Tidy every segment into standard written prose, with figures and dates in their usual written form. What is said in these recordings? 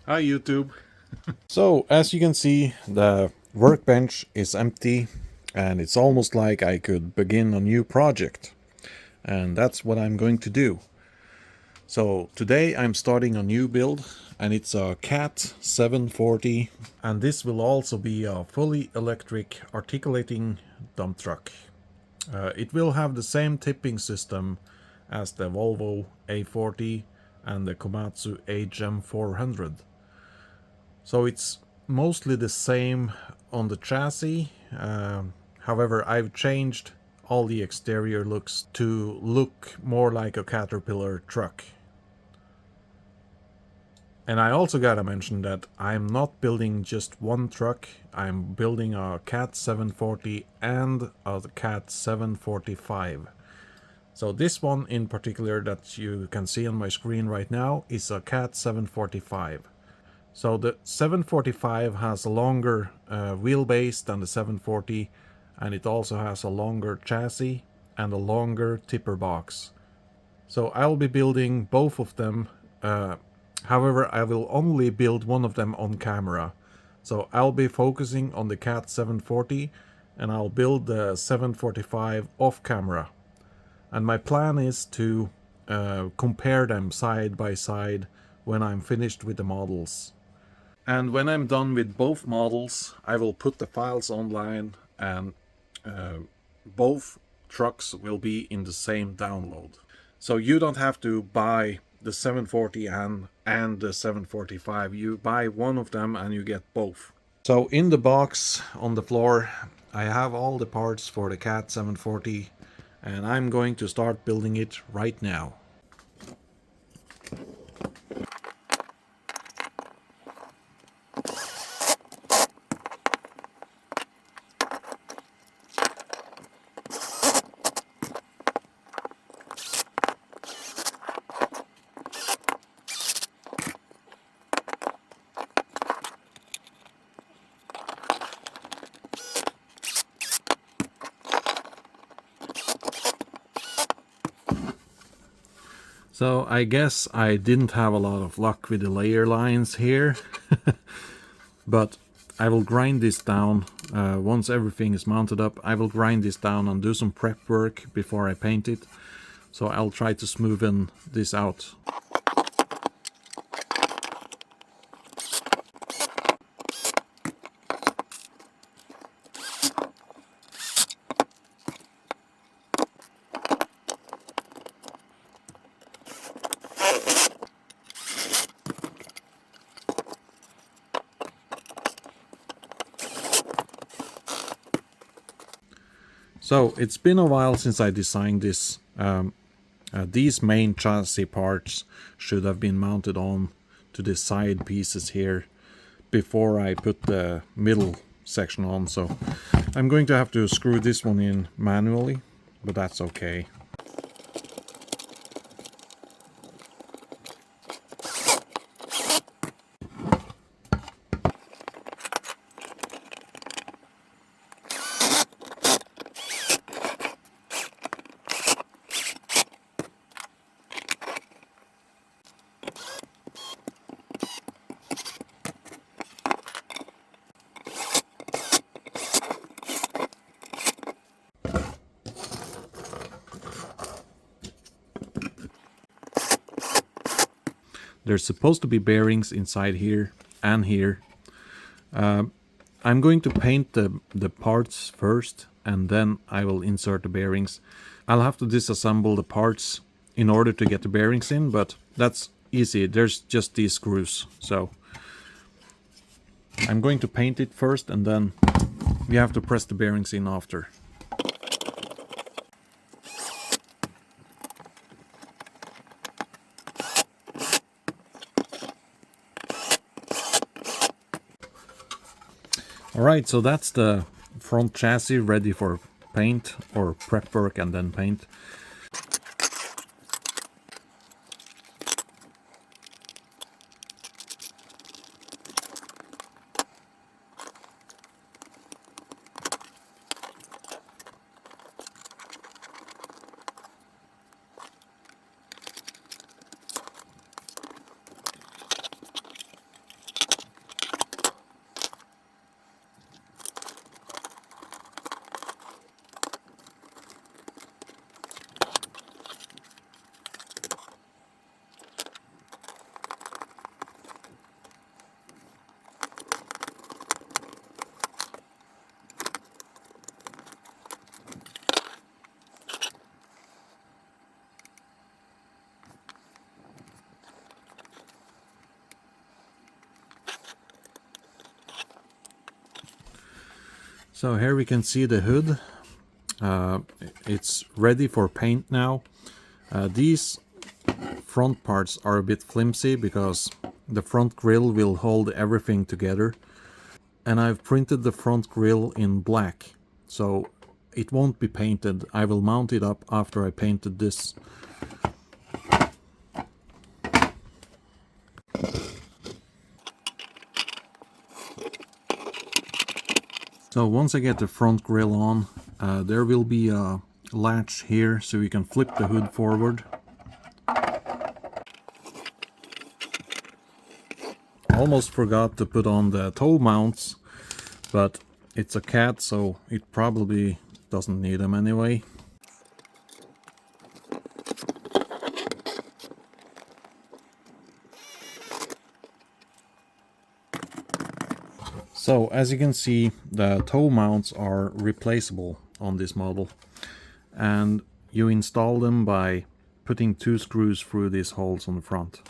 Hi YouTube. So as you can see, the workbench is empty and it's almost like I could begin a new project. And that's what I'm going to do. So today I'm starting a new build and it's a CAT 740, and this will also be a fully electric articulating dump truck. It will have the same tipping system as the Volvo A40 and the Komatsu HM400. So it's mostly the same on the chassis. However, I've changed all the exterior looks to look more like a Caterpillar truck. And I also gotta mention that I'm not building just one truck. I'm building a CAT 740 and a CAT 745. So this one in particular that you can see on my screen right now is a CAT 745. So the 745 has a longer wheelbase than the 740, and it also has a longer chassis and a longer tipper box. So I'll be building both of them. However, I will only build one of them on camera. So I'll be focusing on the CAT 740 and I'll build the 745 off camera. And my plan is to compare them side by side when I'm finished with the models. And when I'm done with both models, I will put the files online, and both trucks will be in the same download. So you don't have to buy the 740 and the 745. You buy one of them and you get both. So in the box on the floor, I have all the parts for the CAT 740, and I'm going to start building it right now. So I guess I didn't have a lot of luck with the layer lines here, but I will grind this down. Once everything is mounted up, I will grind this down and do some prep work before I paint it. So I'll try to smoothen this out. So it's been a while since I designed this. These main chassis parts should have been mounted on to the side pieces here before I put the middle section on. So I'm going to have to screw this one in manually, but that's okay. There's supposed to be bearings inside here and here. I'm going to paint the parts first, and then I will insert the bearings. I'll have to disassemble the parts in order to get the bearings in, but that's easy. There's just these screws. So I'm going to paint it first, and then we have to press the bearings in after. Alright, so that's the front chassis ready for paint or prep work and then paint. So here we can see the hood. It's ready for paint now. These front parts are a bit flimsy because the front grille will hold everything together. And I've printed the front grille in black, so it won't be painted. I will mount it up after I painted this. So once I get the front grille on, there will be a latch here so you can flip the hood forward. Almost forgot to put on the toe mounts, but it's a cat, so it probably doesn't need them anyway. So as you can see, the toe mounts are replaceable on this model, and you install them by putting 2 screws through these holes on the front.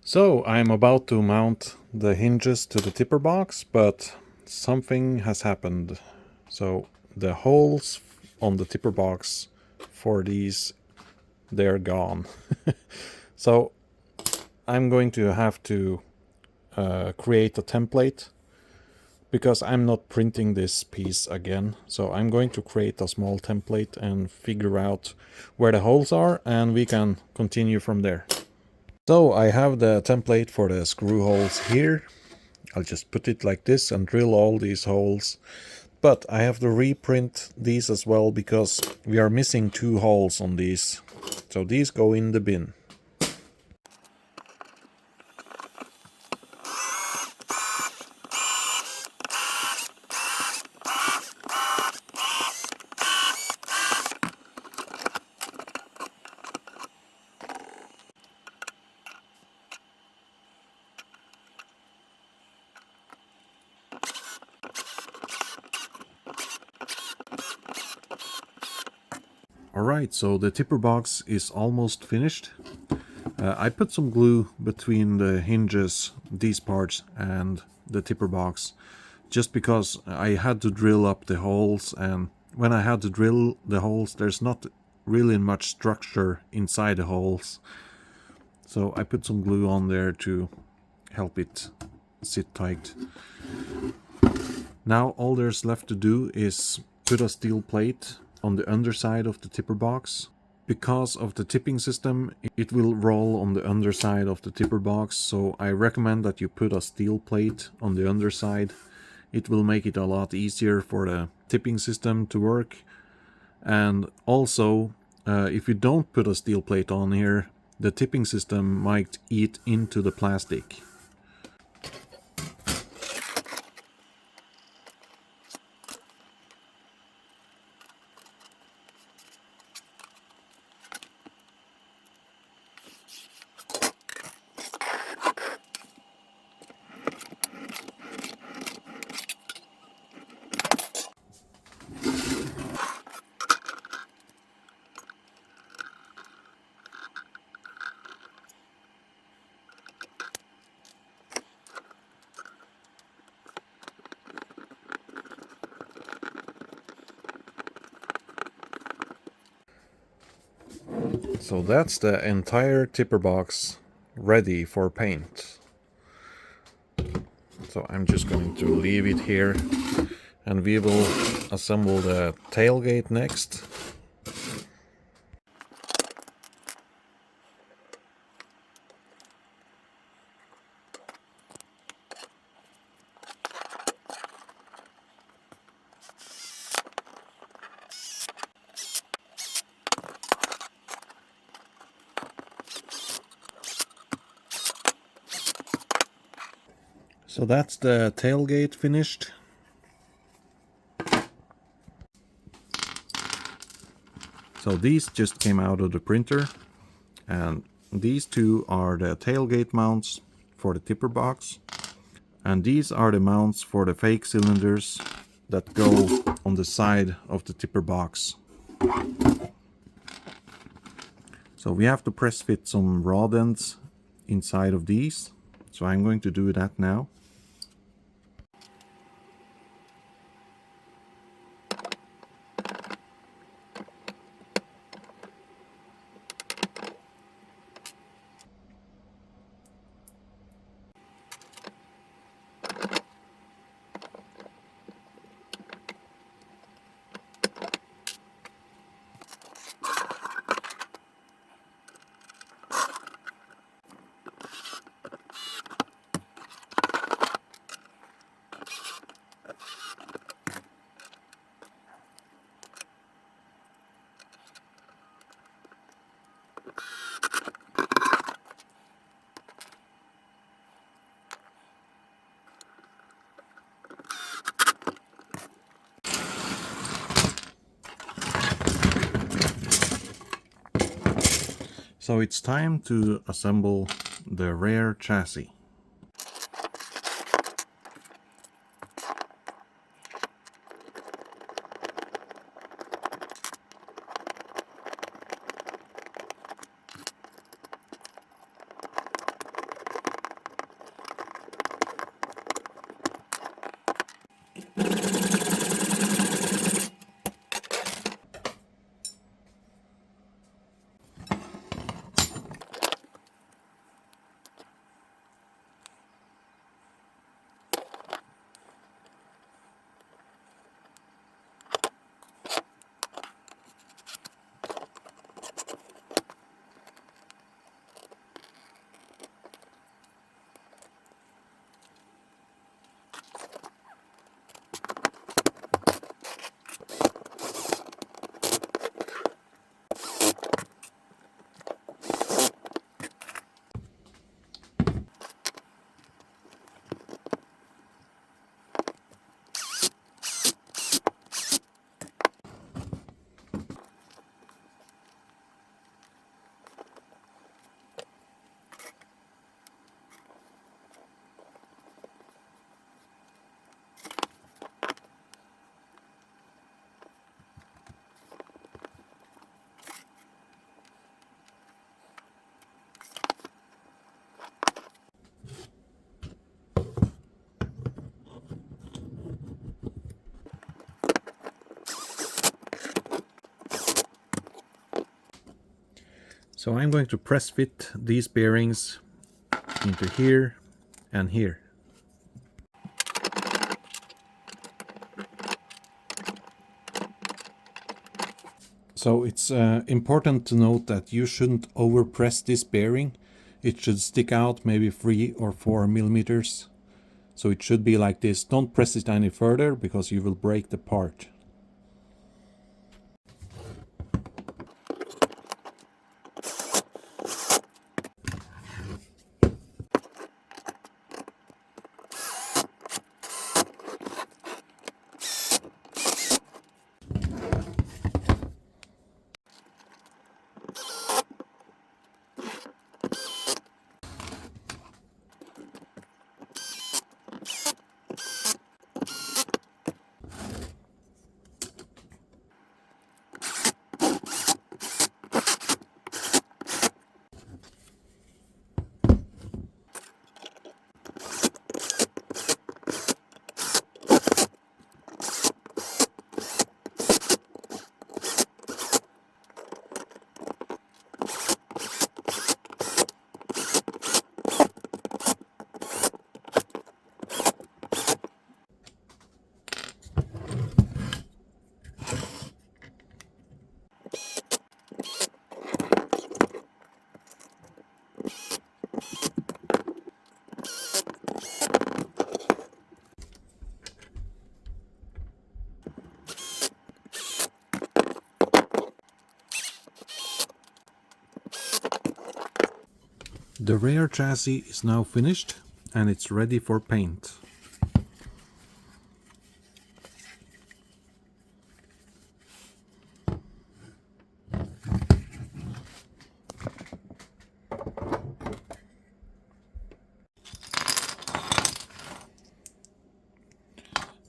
So I'm about to mount the hinges to the tipper box, but something has happened. So the holes on the tipper box for these, they're gone. So I'm going to have to create a template because I'm not printing this piece again. So I'm going to create a small template and figure out where the holes are, and we can continue from there. So I have the template for the screw holes here. I'll just put it like this and drill all these holes. But I have to reprint these as well because we are missing 2 holes on these. So these go in the bin. Alright, so the tipper box is almost finished. I put some glue between the hinges, these parts, and the tipper box, just because I had to drill up the holes, and when I had to drill the holes there's not really much structure inside the holes. So I put some glue on there to help it sit tight. Now all there's left to do is put a steel plate on the underside of the tipper box. Because of the tipping system, it will roll on the underside of the tipper box, so I recommend that you put a steel plate on the underside. It will make it a lot easier for the tipping system to work. And also, if you don't put a steel plate on here, the tipping system might eat into the plastic. So that's the entire tipper box ready for paint. So I'm just going to leave it here, and we will assemble the tailgate next. So that's the tailgate finished. So these just came out of the printer, and these two are the tailgate mounts for the tipper box, and these are the mounts for the fake cylinders that go on the side of the tipper box. So we have to press fit some rod ends inside of these, so I'm going to do that now. So it's time to assemble the rear chassis. So I'm going to press fit these bearings into here and here. So it's important to note that you shouldn't overpress this bearing. It should stick out maybe 3 or 4 millimeters. So it should be like this. Don't press it any further because you will break the part. The rear chassis is now finished and it's ready for paint.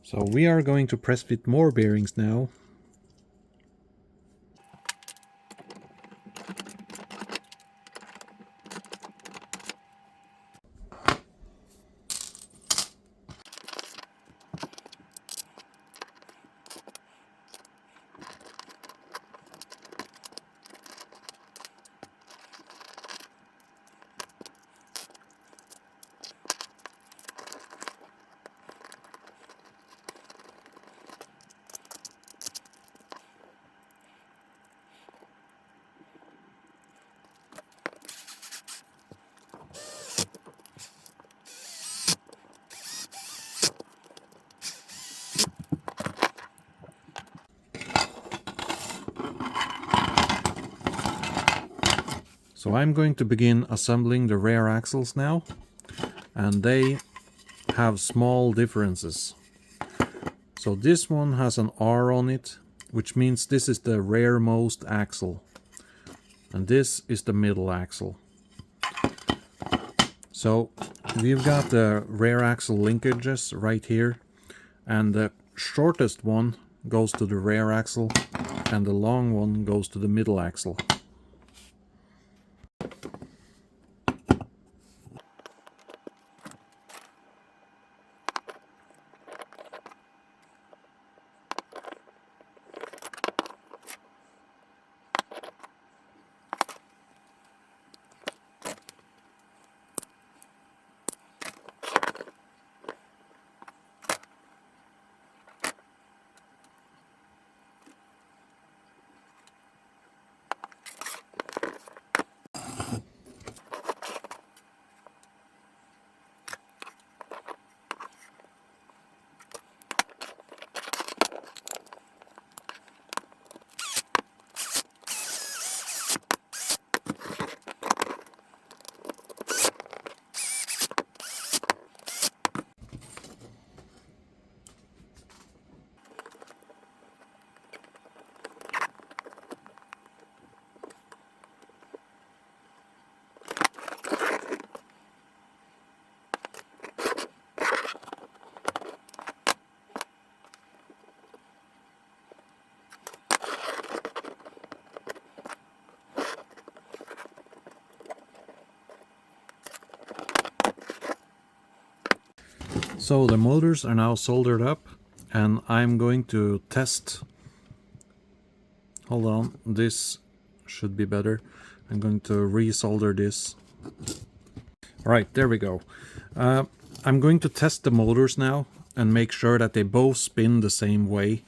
So we are going to press fit more bearings now. So I'm going to begin assembling the rear axles now, and they have small differences. So this one has an R on it, which means this is the rearmost axle, and this is the middle axle. So we've got the rear axle linkages right here, and the shortest one goes to the rear axle and the long one goes to the middle axle. So the motors are now soldered up, and I'm going to test. Hold on, this should be better. I'm going to resolder this. Alright, there we go. I'm going to test the motors now and make sure that they both spin the same way.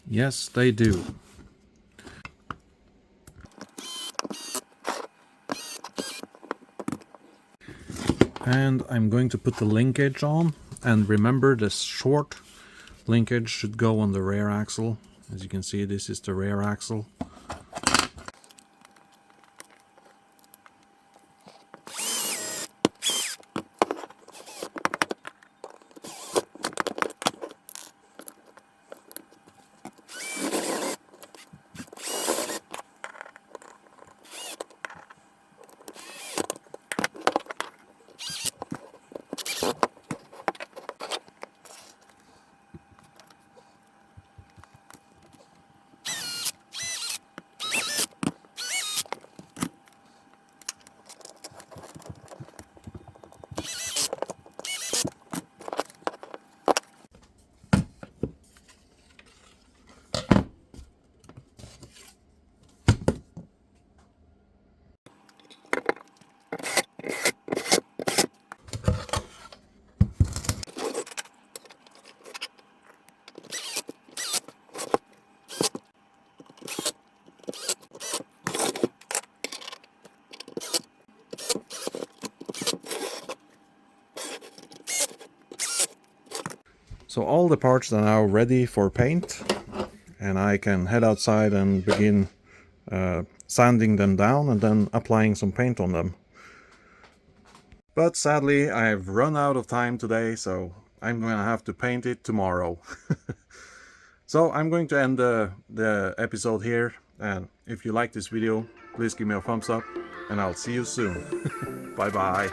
Yes, they do. And I'm going to put the linkage on, and remember the short linkage should go on the rear axle. As you can see, this is the rear axle. So all the parts are now ready for paint, and I can head outside and begin sanding them down and then applying some paint on them. But sadly, I've run out of time today, so I'm going to have to paint it tomorrow. So I'm going to end the episode here, and if you like this video, please give me a thumbs up, and I'll see you soon. Bye bye.